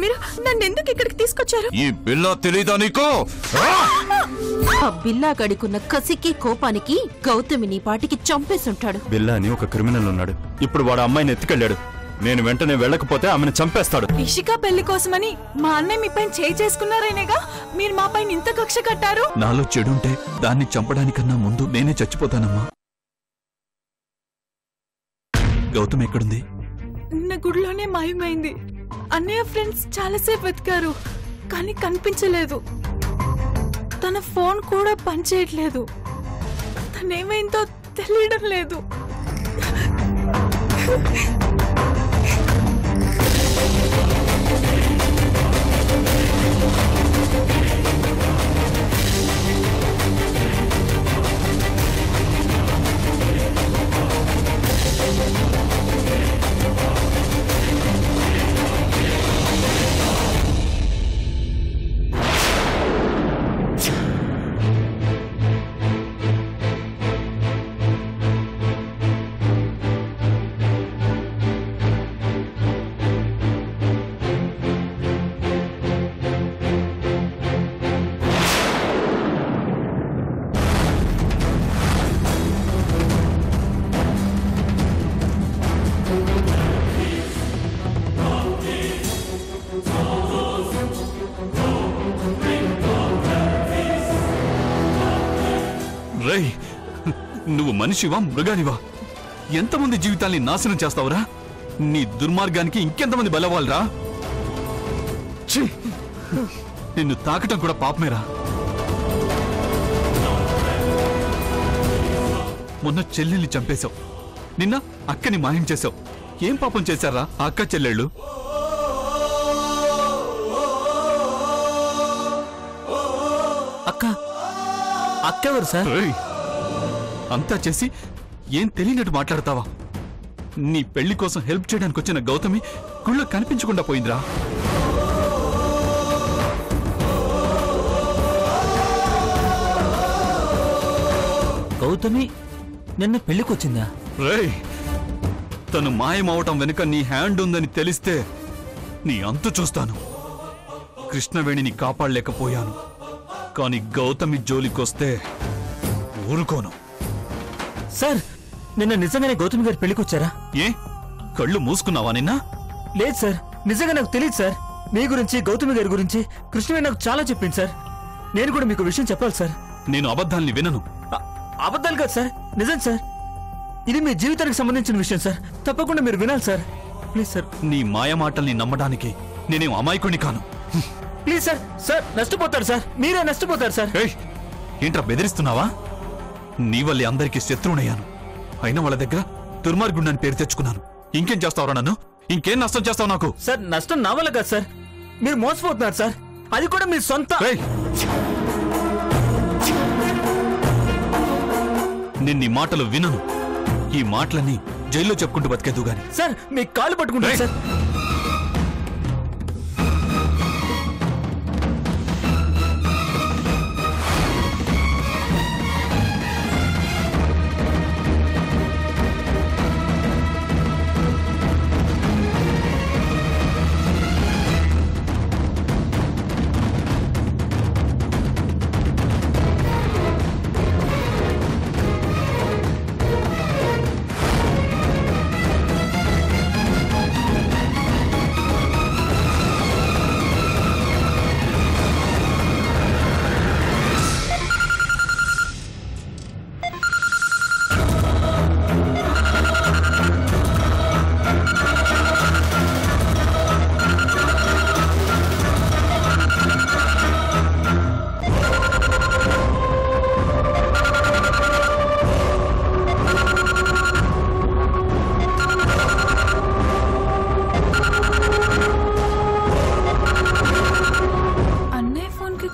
మీరు నన్ను ఎందుకు ఇక్కడికి తీసుకొచ్చారు? ఈ బిల్లా తెలీదా నీకు? ఆ బిల్లా గడికున్న కసికి కోపానికి గౌతమి నీ పాటికి చంపేసుంటాడు. బిల్లా అని ఒక క్రిమినల్ ఉన్నాడు. ఇప్పుడు వాడు అమ్మాయిని ఎత్తుకెళ్ళాడు. నేను వెంటనే వెళ్ళకపోతే ఆమెను చంపేస్తాడు. ఇషికా పెళ్లి కోసమని మా అన్నయ్య మీ పైన చేయి చేసుకున్నారేనేగా మీరు మా పైన ఇంత కక్ష కట్టారు. నాలో చెడుంటే దాన్ని చంపడానికన్నా ముందు నేనే చచ్చిపోతానమ్మా. గౌతమ్ ఎక్కడుంది? నిన్న గుడిలోనే మాయమైంది. అన్నయ్య ఫ్రెండ్స్ చాలాసేపు వెతికారు కానీ కనిపించలేదు. తన ఫోన్ కూడా పనిచేయట్లేదు. తనేమైందో తెలియడం లేదు. రేయ్, నువ్వు మనిషివా మృగానివా? ఎంతమంది జీవితాల్ని నాశనం చేస్తావురా? నీ దుర్మార్గానికి ఇంకెంతమంది బలవాలరా? నిన్ను తాకటం కూడా పాపమేరా. మొన్న చెల్లెల్ని చంపేశావు, నిన్న అక్కని మాయం చేశావు. ఏం పాపం చేశారా ఆ అక్క చెల్లెళ్ళు? అక్కెవరు సార్? అంతా చేసి ఏం తెలియనట్టు మాట్లాడతావా? నీ పెళ్లి కోసం హెల్ప్ చేయడానికి వచ్చిన గౌతమి గుళ్ళో కనిపించకుండా పోయిందిరా. గౌతమి నిన్న పెళ్లికొచ్చిందా? రేయ్, తను మాయమవటం వెనుక నీ హ్యాండ్ ఉందని తెలిస్తే నీ అంతు చూస్తాను. కృష్ణవేణిని కాపాడలేకపోయాను, కానీ గౌతమి జోలికొస్తే ఊరుకోను. సార్, నిన్న నిజంగానే గౌతమి గారి పెళ్లికొచ్చారా? ఏ కళ్ళు మూసుకున్నావా నిన్న? లేదు సార్, నిజంగా నాకు తెలియదు సార్. మీ గురించి, గౌతమి గారి గురించి కృష్ణవేణి నాకు చాలా చెప్పింది సార్. నేను కూడా మీకు విషయం చెప్పాలి సార్. నేను అబద్ధాల్ని వినను. అబద్ధాలు కాదు సార్, నిజం సార్. ఇది మీ జీవితానికి సంబంధించిన విషయం సార్. తప్పకుండా మీరు వినాలి సార్. Please sir. నీ మాయమాటల్ని నమ్మడానికి నేనేం అమాయకుణ్ణి కాను. Please sir. సార్ నష్టపోతారు సార్, మీరే నష్టపోతారు సార్. ఏంట్రా బెదిరిస్తున్నావా? నీ వల్లే అందరికీ శత్రువునయ్యాను. అయినా వాళ్ళ దగ్గర దుర్మార్గుండని పేరు తెచ్చుకున్నాను. ఇంకేం చేస్తావురా నన్ను? ఇంకేం నష్టం చేస్తావు నాకు? సార్, నష్టం నా వల్ల కాదు సార్, మీరు మోసపోతున్నారు సార్. అది కూడా మీ సొంత. నిన్ని మాటలు వినను. ఈ మాటలన్నీ జైల్లో చెప్పుకుంటూ బతికేదు గాని. సార్, మీ కాళ్ళు పట్టుకుంటారు సార్.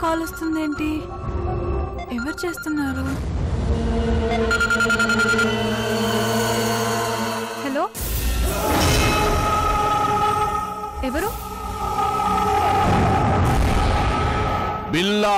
కాల్ వస్తుందేంటి? ఎవరు చేస్తున్నారు? హలో, ఎవరు? బిల్లా.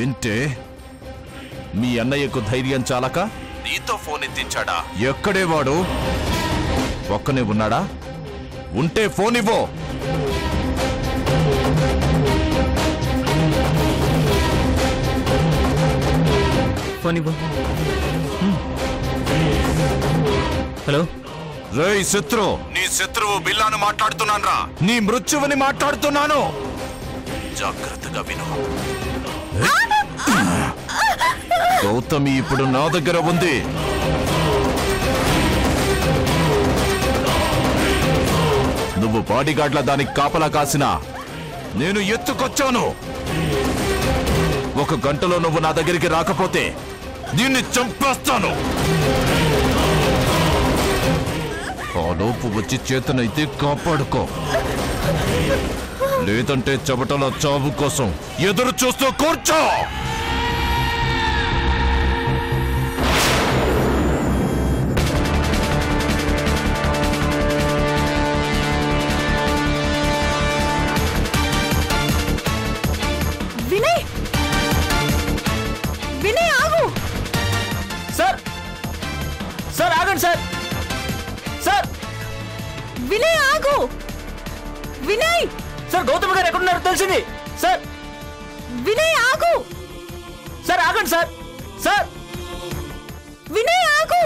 ఏంటే మీ అన్నయ్యకు ధైర్యం చాలక నీతో ఫోన్ ఎత్తించాడా? ఎక్కడే వాడు? ఒక్కనే ఉన్నాడా? ఉంటే ఫోన్ ఇవ్వు. ఫోన్ ఇవ్వు. హలో రేయ్ శత్రు, నీ శత్రువు బిల్లాను మాట్లాడుతున్నాను. నీ మృత్యువుని మాట్లాడుతున్నాను. జాగ్రత్తగా విను. గౌతమి ఇప్పుడు నా దగ్గర ఉంది. నువ్వు బాడీగార్డ్ల దానికి కాపలా కాసినా నేను ఎత్తుకొచ్చాను. 1 గంటలో నువ్వు నా దగ్గరికి రాకపోతే దీన్ని చంపేస్తాను. ఆ లోపు వచ్చి చేతనైతే కాపాడుకో, లేదంటే చెమటల చావు కోసం ఎదురు చూస్తూ కూర్చో. వినయ్, వినయ్ ఆగు. సార్, సార్ ఆగండి సార్. సార్ వినయ్ ఆగు. వినయ్, సార్ గౌతమ్ గారు ఎక్కడున్నారో తెలిసింది. సార్ వినయ్ ఆగు. సార్ ఆగండి సార్. సార్ వినయ్ ఆగు.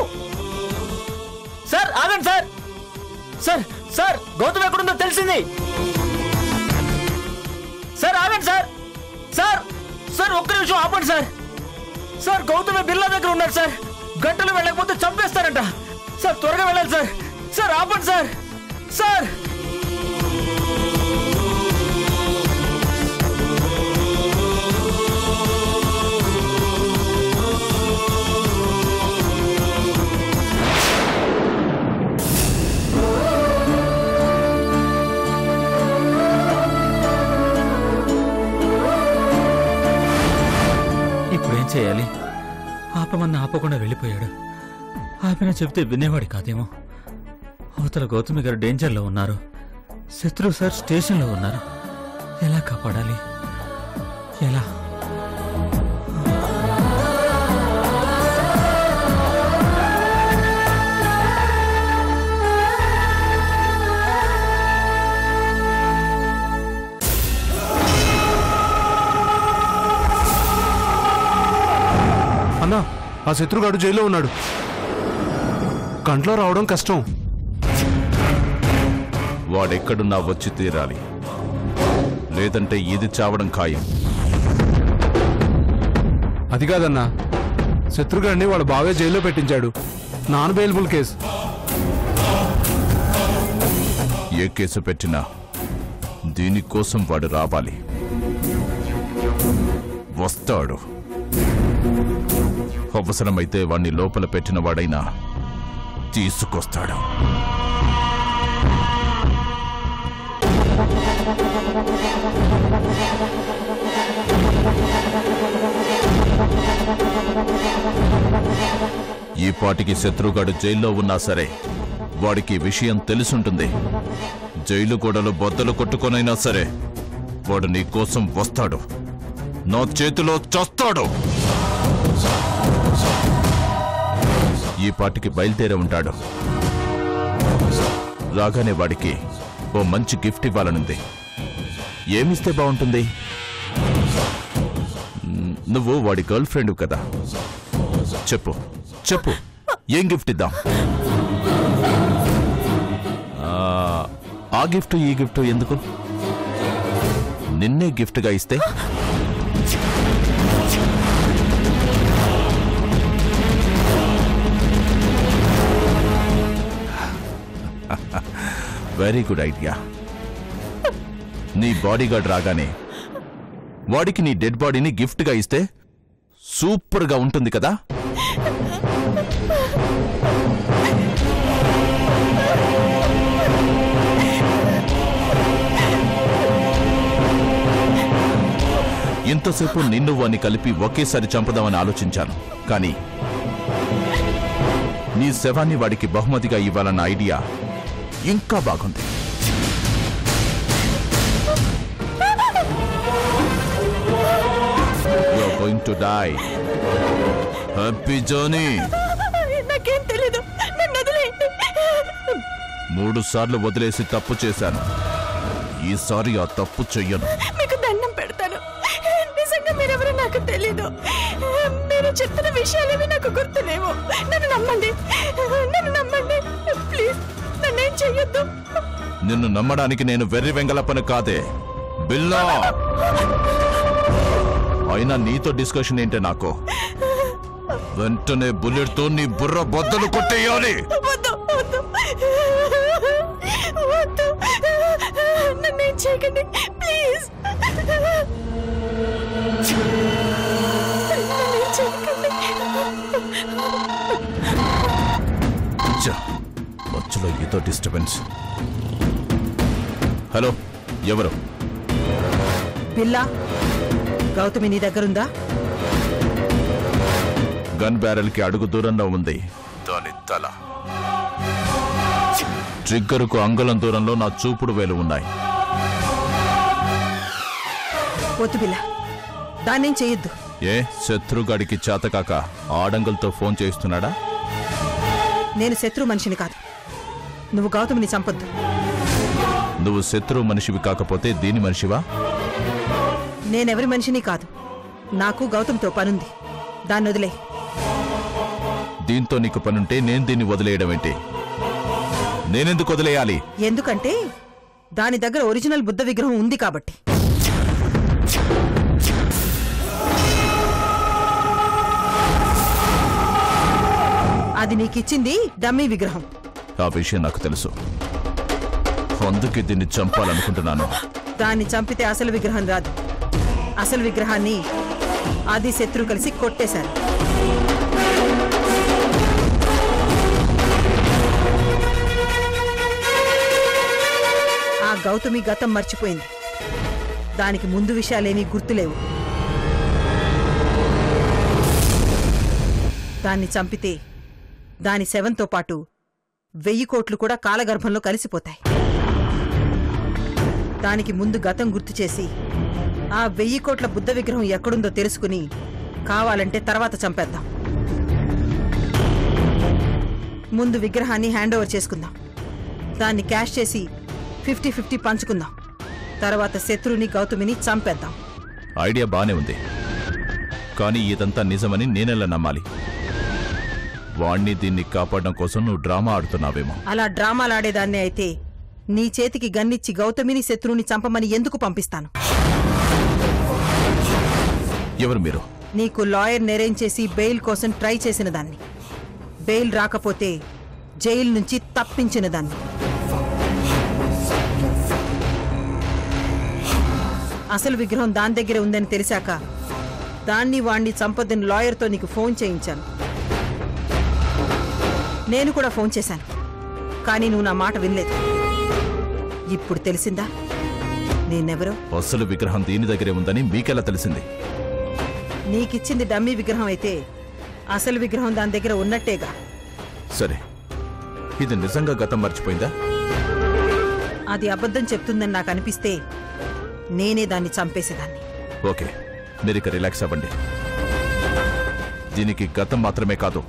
సార్ ఆగండి సార్. సార్ సార్ గౌతమ్ ఎక్కడుందో తెలిసింది. సార్ ఆగండి సార్. సార్ సార్ ఒక్క నిమిషం ఆపండి సార్. సార్ గౌతమ్ బిర్లా దగ్గర ఉన్నారు సార్. గంటలు వెళ్ళకపోతే చంపేస్తారంట. సార్ త్వరగా వెళ్ళాలి సార్. సార్ ఆపండి సార్. సార్ ఇప్పుడేం చేయాలి? ఆపమన్న ఆపకుండా వెళ్ళిపోయాడు. ఆపిన చెబితే వినేవాడి కాదేమో. అవతల గౌతమి గారు డేంజర్లో ఉన్నారు. శత్రు సార్ స్టేషన్లో ఉన్నారు. ఎలా కాపాడాలి? ఎలా? అన్నా, ఆ శత్రుగాడు జైల్లో ఉన్నాడు. కంట్లో రావడం కష్టం. వాడెక్కడున్నా వచ్చి తీరాలి, లేదంటే ఇది చావడం ఖాయం. అది కాదన్నా, శత్రుగాడిని వాడు బావే జైల్లో పెట్టించాడు. Non bailable case. ఏ కేసు పెట్టినా దీనికోసం వాడు రావాలి. వస్తాడు. అవసరమైతే వాణ్ణి లోపల పెట్టిన వాడైనా తీసుకొస్తాడు. ఈ పాటికి శత్రుగాడు జైల్లో ఉన్నా సరే వాడికి విషయం తెలుసుంటుంది. జైలు గోడలు బొద్దలు కొట్టుకొనైనా సరే వాడు నీ కోసం వస్తాడు. నా చేతిలో చస్తాడు. ఈ పాటికి బయలుదేరే ఉంటాడు. రాగానే వాడికి ఓ మంచి గిఫ్ట్ ఇవ్వాలనుంది. ఏమిస్తే బాగుంటుంది? నువ్వు వాడి గర్ల్ ఫ్రెండ్ కదా, చెప్పు చెప్పు, ఏం గిఫ్ట్ ఇద్దాం? ఆ గిఫ్ట్ ఈ గిఫ్ట్ ఎందుకు? నిన్నే గిఫ్ట్గా ఇస్తే వెరీ గుడ్ ఐడియా. నీ బాడీగార్డ్ రాగానే వాడికి నీ డెడ్ బాడీని గిఫ్ట్గా ఇస్తే సూపర్గా ఉంటుంది కదా. ఇంతసేపు నిన్ను వాణ్ణి కలిపి ఒకేసారి చంపుదామని ఆలోచించాను, కానీ నీ శవాన్ని వాడికి బహుమతిగా ఇవ్వాలన్న ఐడియా ఇంకా బాగుంది. You are going to die. Happy journey. నాకేం తెలీదు, నన్ను వదిలేయండి. 3 సార్లు వదిలేసి తప్పు చేశాను. ఈసారి ఆ తప్పు చెయ్యను. మీకు దండం పెడతాను. నిజంగా మీరెవరో నాకు తెలీదు. మీరు చెప్తున్న విషయాలేవి నాకు గుర్తులేవు. నన్ను నమ్మండి, నన్ను నమ్మండి ప్లీజ్. నన్నేం చెయ్యొద్దు. నిన్ను నమ్మడానికి నేను వెర్రి వెంగలప్పను కాదే బిల్లా. అయినా నీతో డిస్కషన్ ఏంటే నాకు? వెంటనే బుల్లెట్తో నీ బుర్ర బొద్దలు కొట్టేయాలి. వద్దు వద్దు వద్దు, నన్నేం చేయకండి ప్లీజ్. నన్నేం చేయకండి. మధ్యలో ఏదో డిస్టర్బెన్స్. హలో, ఎవరు? బిల్లా, గౌతమి నీ దగ్గరుందా? గన్ బ్యారెల్ కి అడుగు దూరంలో ఉంది దాని తల. ట్రిగ్గరుకు అంగుళం దూరంలో నా చూపుడు వేలు ఉన్నాయి. వద్దు బిల్లా, దాన్నేం చేయొద్దు. ఏ శత్రుగాడికి చేతకాక ఆడంగులతో ఫోన్ చేస్తున్నాడా? నేను శత్రు మనిషిని కాదు. నువ్వు గౌతమిని చంపొద్దు. నువ్వు శత్రు మనిషివి కాకపోతే దీని మనిషివా? నేనెవరి మనిషిని కాదు. నాకు గౌతమ్తో పనుంది, దాన్ని వదిలే. దీంతో నీకు పనుంటే నేను దీన్ని వదిలేయడం ఏంటి? నేనెందుకు వదిలేయాలి? ఎందుకంటే దాని దగ్గర ఒరిజినల్ బుద్ధ విగ్రహం ఉంది కాబట్టి. అది నీకిచ్చింది డమ్మీ విగ్రహం. ఆ విషయం నాకు తెలుసు, అందుకే దీన్ని చంపాలనుకుంటున్నాను. దాన్ని చంపితే అసలు విగ్రహం రాదు. అసలు విగ్రహాన్ని ఆది శత్రు కలిసి కొట్టేశారు. ఆ గౌతమి గతం మర్చిపోయింది. దానికి ముందు విషయాలేమీ గుర్తులేవు. దాన్ని చంపితే దాని శవంతో పాటు 1000 కోట్లు కూడా కాలగర్భంలో కలిసిపోతాయి. దానికి ముందు గతం గుర్తు చేసి ఆ 1000 కోట్ల బుద్ధ విగ్రహం ఎక్కడుందో తెలుసుకుని కావాలంటే తర్వాత చంపేద్దాం. ముందు విగ్రహాన్ని హ్యాండ్ ఓవర్ చేసుకుందాం. దాన్ని క్యాష్ చేసి 50-50 పంచుకుందాం. తర్వాత శత్రుని గౌతమిని చంపేద్దాం. ఐడియా బానే ఉంది, కానీ ఇదంతా నిజమని నేనెలా నమ్మాలి? వాణ్ణి దీన్ని కాపాడడం కోసం నువ్వు డ్రామా ఆడుతున్నావేమో. అలా డ్రామాలాడేదాన్నే అయితే నీ చేతికి గన్నిచ్చి గౌతమిని శత్రువుని చంపమని ఎందుకు పంపిస్తాను? ఎవరు మీరు? నీకు లాయర్ అరేంజ్ చేసి బెయిల్ కోసం ట్రై చేసిన దాన్ని. బెయిల్ రాకపోతే జైలు నుంచి తప్పించిన దాన్ని. అసలు విగ్రహం దాని దగ్గర ఉందని తెలిసాక దాన్ని వాణ్ణి చంపొద్దని లాయర్తో నీకు ఫోన్ చేయించాను. నేను కూడా ఫోన్ చేశాను, కానీ నువ్వు నా మాట వినలేదు. ఇప్పుడు తెలిసిందా నేనెవరో? అసలు విగ్రహం దీని దగ్గరే ఉందని మీకెలా తెలిసింది? నీకిచ్చింది డమ్మీ విగ్రహం అయితే అసలు విగ్రహం దాని దగ్గర ఉన్నట్టేగా. సరే, ఇది నిజంగా గతం మర్చిపోయిందా? అది అబద్ధం చెప్తుందని నాకు అనిపిస్తే నేనే దాన్ని చంపేసేదాన్ని. ఓకే, మీరిక రిలాక్స్ అవ్వండి. దీనికి గతం మాత్రమే కాదు,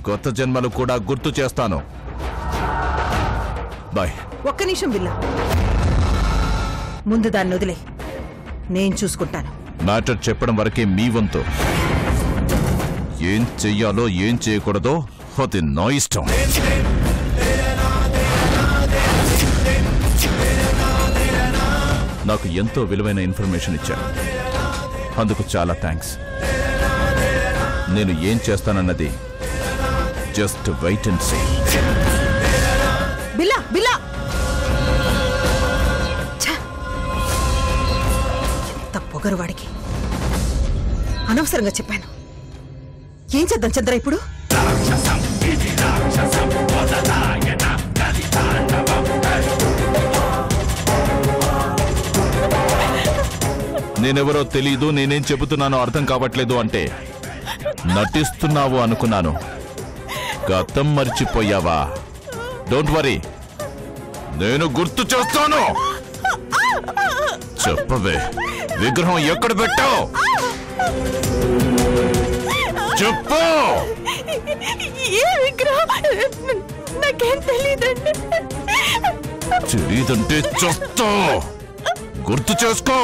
గత జన్మలు కూడా గుర్తు చేస్తాను. బాయ్. ఒక్క నిమిషం బిల్లా, ముందు దాన్ని వదిలే, నేను చూసుకుంటాను. మ్యాటర్ చెప్పడం వరకే మీ వంతు. ఏం చెయ్యాలో ఏం చేయకూడదో అది నా ఇష్టం. నాకు ఎంతో విలువైన ఇన్ఫర్మేషన్ ఇచ్చారు, అందుకు చాలా థ్యాంక్స్. నేను ఏం చేస్తానన్నది జస్ట్ వెయిట్ అండ్ సీ. బిల్లా బిల్లా, ఎంత పొగరు వాడికి! అనవసరంగా చెప్పాను. ఏం చేద్దాం చంద్ర ఇప్పుడు? నేనెవరో తెలీదు, నేనేం చెబుతున్నానో అర్థం కావట్లేదు అంటే నటిస్తున్నావు అనుకున్నాను. గతం మర్చిపోయావా? డోంట్ వరీ, నేను గుర్తు చేస్తాను. చెప్పవే, విగ్రహం ఎక్కడ పెట్టావు? చెప్పు. ఏ విగ్రహం? నాకేం తెలీదండి. తెలీదంటే చస్తా. గుర్తు చేసుకో.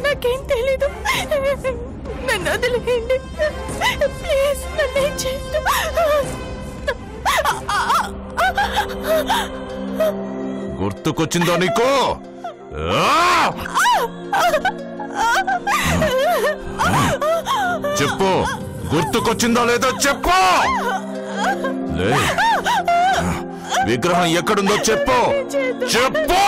నాకేం తెలీదు. నన్ను వదిలేయండి ప్లీజ్. నన్నేం చేయొద్దు. గుర్తుకొచ్చిందా నీకు? చెప్పు, గుర్తుకొచ్చిందా లేదో చెప్పు. విగ్రహం ఎక్కడుందో చెప్పు. చెప్పు.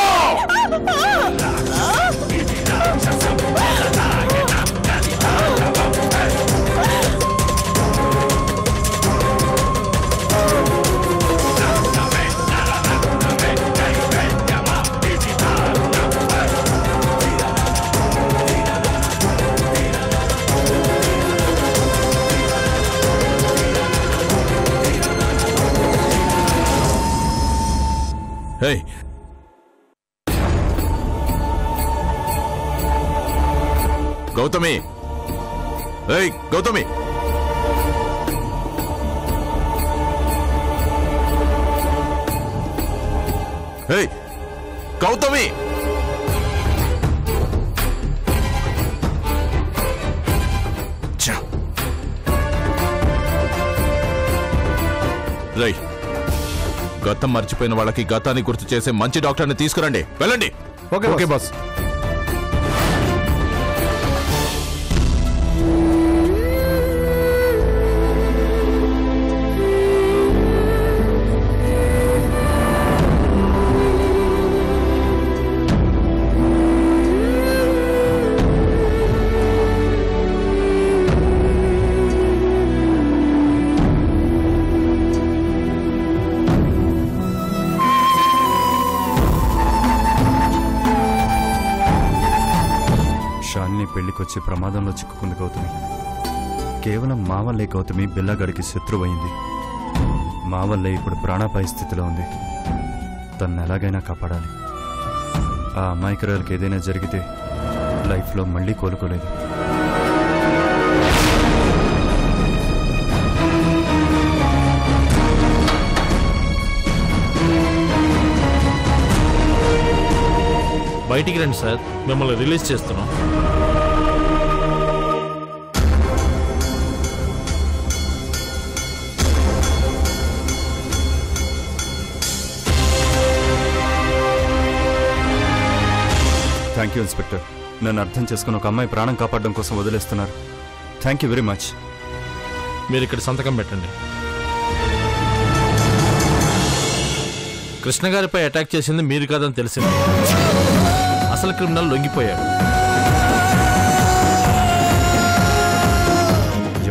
Hey. Gautami. Hey, Gautami. Hey, Gautami. రై, గతం మర్చిపోయిన వాళ్ళకి గతాన్ని గుర్తు చేసే మంచి డాక్టర్ని తీసుకురండి. వెళ్ళండి. Okay boss. శాలిని పెళ్లికొచ్చి ప్రమాదంలో చిక్కుకుంది గౌతమి. కేవలం మా వల్లే గౌతమి బిల్లాగడికి శత్రువైంది. మా వల్లే ఇప్పుడు ప్రాణాపాయ స్థితిలో ఉంది. తను ఎలాగైనా కాపాడాలి. ఆ అమాయకురాలకి ఏదైనా జరిగితే లైఫ్లో మళ్ళీ కోలుకోలేదు. బయటికి రండి సార్, మిమ్మల్ని రిలీజ్ చేస్తున్నాం. Thank you inspector. నన్ను అర్థం చేసుకుని ఒక అమ్మాయి ప్రాణం కాపాడడం కోసం వదిలేస్తున్నారు. Thank you very much. మీరు ఇక్కడ సంతకం పెట్టండి. కృష్ణ గారిపై అటాక్ చేసింది మీరు కాదని తెలిసింది. అసలు క్రిమినల్ లొంగిపోయాడు.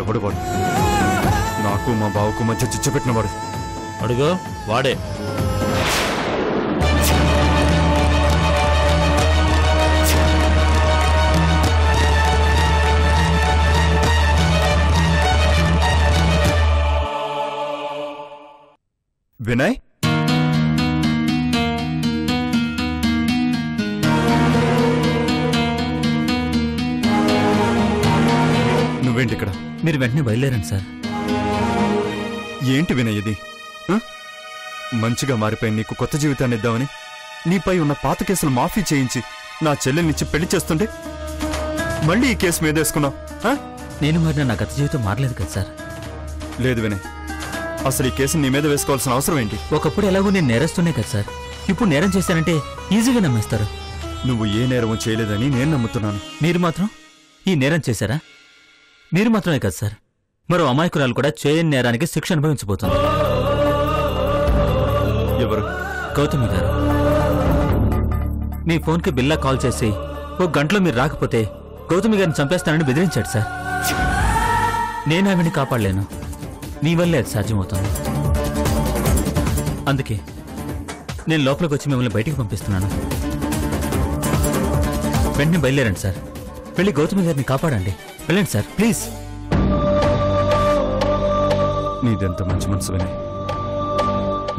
ఎవడు వాడు? నాకు మా బావకు మధ్య చిచ్చు పెట్టిన వాడు. అడుగో వాడే. వినయ్, నువ్వేంటి ఇక్కడ? మీరు వెంటనే బయలుదేరండి సార్. ఏంటి వినయ్ ఇది? మంచిగా మారిపోయి నీకు కొత్త జీవితాన్ని ఇద్దామని నీపై ఉన్న పాత కేసులు మాఫీ చేయించి నా చెల్లెల్నిచ్చి పెళ్లి చేస్తుంటే మళ్ళీ ఈ కేసు మీదేసుకున్నావు. నేను మారిన నా గత జీవితం మారలేదు కదా సార్. లేదు వినయ్, అసలు ఈ కేసుని నీ మీద వేసుకోవాల్సిన అవసరం ఏంటి? ఒకప్పుడు ఎలాగో నేను నేరస్తునే కదా సార్. ఇప్పుడు నేరం చేశానంటే ఈజీగా నమ్మేస్తారు. నువ్వు ఏ నేరము చేయలేదని నేను నమ్ముతున్నాను. మీరు మాత్రం ఈ నేరం చేశారా? మీరు మాత్రమే కదా సార్, మరో అమాయకురాలు కూడా చేయని నేరానికి శిక్ష అనుభవించబోతుంది. ఎవరు? గౌతమి గారు. మీ ఫోన్కి బిల్లా కాల్ చేసి ఓ గంటలో మీరు రాకపోతే గౌతమి గారిని చంపేస్తానని బెదిరించాడు సార్. నేను ఆవిడ్ని కాపాడలేను. మీ వల్లే అది సాధ్యమవుతుంది. అందుకే నేను లోపలికి వచ్చి మిమ్మల్ని బయటికి పంపిస్తున్నాను. వెంటనే బయలుదేరండి సార్. వెళ్ళి గౌతమి గారిని కాపాడండి. వెళ్ళండి సార్ ప్లీజ్. నీదెంత మంచి మనసు వినయ్.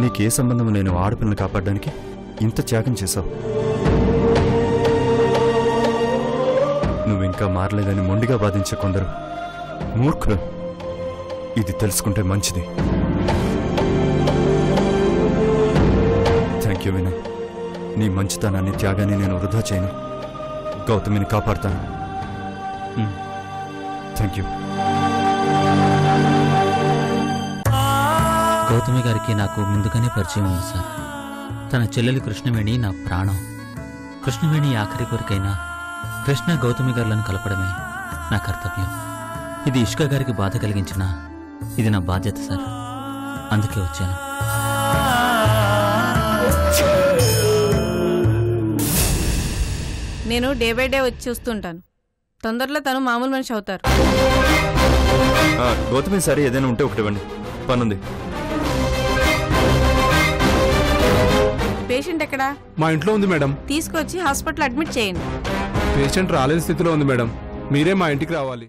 నీకే సంబంధం లేని ఆడపిల్లని కాపాడడానికి ఇంత త్యాగం చేశావు. నువ్వింకా మారలేదని మొండిగా బాధించే కొందరు మూర్ఖులు. ఇది తెలుసుకుంటే మంచిది. Thank you Vinay. నీ మంచితనాన్ని త్యాగాన్ని నేను వృధా చేయను. గౌతమిని కాపాడుతాను. Thank you. గౌతమి గారికి నాకు ముందుగానే పరిచయం ఉంది సార్. తన చెల్లెలు కృష్ణవేణి నా ప్రాణం. కృష్ణవేణి ఆఖరి కోరికైనా కృష్ణ గౌతమి గారులను కలపడమే నా కర్తవ్యం. ఇది ఇష్క గారికి బాధ కలిగించినా ఇది నా బాధ్యత సార్. అందుకే వచ్చాను. నేను డే బై డే వచ్చి చూస్తుంటాను. తొందరలో తను మామూలు మనిషి అవుతారు. గౌతమి సరే ఏదైనా ఉంటే ఒకటి ఇవ్వండి, పనుంది. పేషెంట్ ఎక్కడా? మా ఇంట్లో ఉంది మేడం. తీసుకొచ్చి హాస్పిటల్ అడ్మిట్ చేయండి. పేషెంట్ రాలేని స్థితిలో ఉంది మేడం. మీరే మా ఇంటికి రావాలి.